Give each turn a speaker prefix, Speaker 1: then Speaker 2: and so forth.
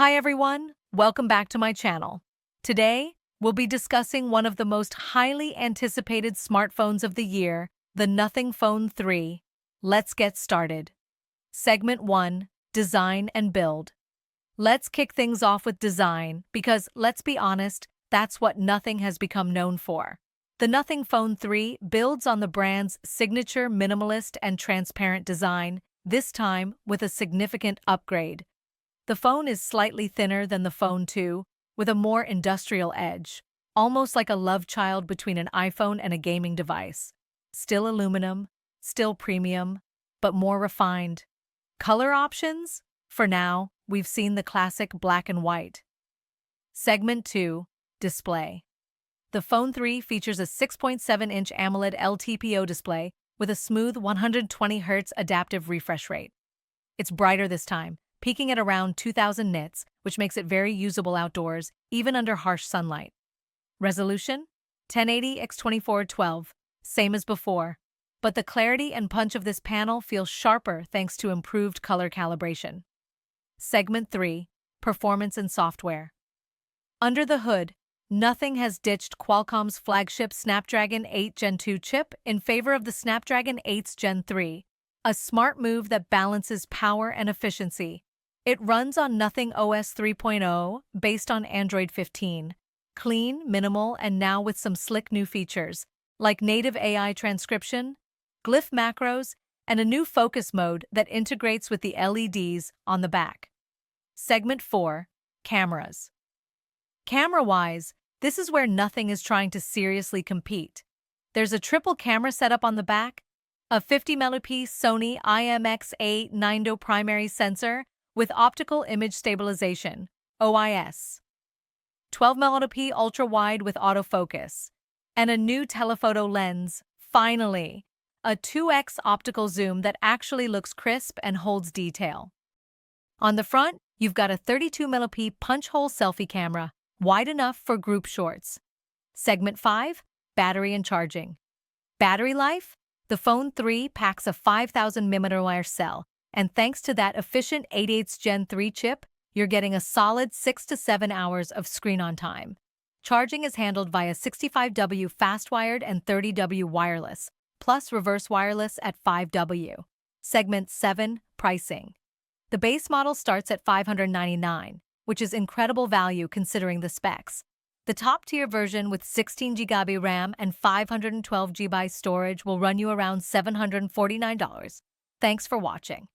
Speaker 1: Hi everyone, welcome back to my channel. Today, we'll be discussing one of the most highly anticipated smartphones of the year, the Nothing Phone 3. Let's get started. Segment 1, Design and Build. Let's kick things off with design because, let's be honest, that's what Nothing has become known for. The Nothing Phone 3 builds on the brand's signature minimalist and transparent design, this time with a significant upgrade. The phone is slightly thinner than the Phone 2, with a more industrial edge, almost like a love child between an iPhone and a gaming device. Still aluminum, still premium, but more refined. Color options? For now, we've seen the classic black and white. Segment 2, Display. The Phone 3 features a 6.7-inch AMOLED LTPO display with a smooth 120Hz adaptive refresh rate. It's brighter this time, peaking at around 2000 nits, which makes it very usable outdoors, even under harsh sunlight. Resolution? 1080 x 2412, same as before, but the clarity and punch of this panel feels sharper thanks to improved color calibration. Segment 3, Performance and Software. Under the hood, Nothing has ditched Qualcomm's flagship Snapdragon 8 Gen 2 chip in favor of the Snapdragon 8 Gen 3, a smart move that balances power and efficiency. It runs on Nothing OS 3.0, based on Android 15. Clean, minimal, and now with some slick new features, like native AI transcription, glyph macros, and a new focus mode that integrates with the LEDs on the back. Segment 4, Cameras. Camera-wise, this is where Nothing is trying to seriously compete. There's a triple camera setup on the back, a 50-megapixel Sony IMX-A 9DO primary sensor with optical image stabilization, OIS, 12-megapixel ultra-wide with autofocus, and a new telephoto lens, finally, a 2x optical zoom that actually looks crisp and holds detail. On the front, you've got a 32-megapixel punch-hole selfie camera, wide enough for group shots. Segment 5, Battery and Charging. Battery life? The Phone 3 packs a 5000 mAh cell, and thanks to that efficient 88 Gen 3 chip, you're getting a solid 6 to 7 hours of screen-on time. Charging is handled via 65W fast-wired and 30W wireless, plus reverse wireless at 5W. Segment 7, Pricing. The base model starts at $599, which is incredible value considering the specs. The top-tier version with 16GB RAM and 512GB storage will run you around $749. Thanks for watching.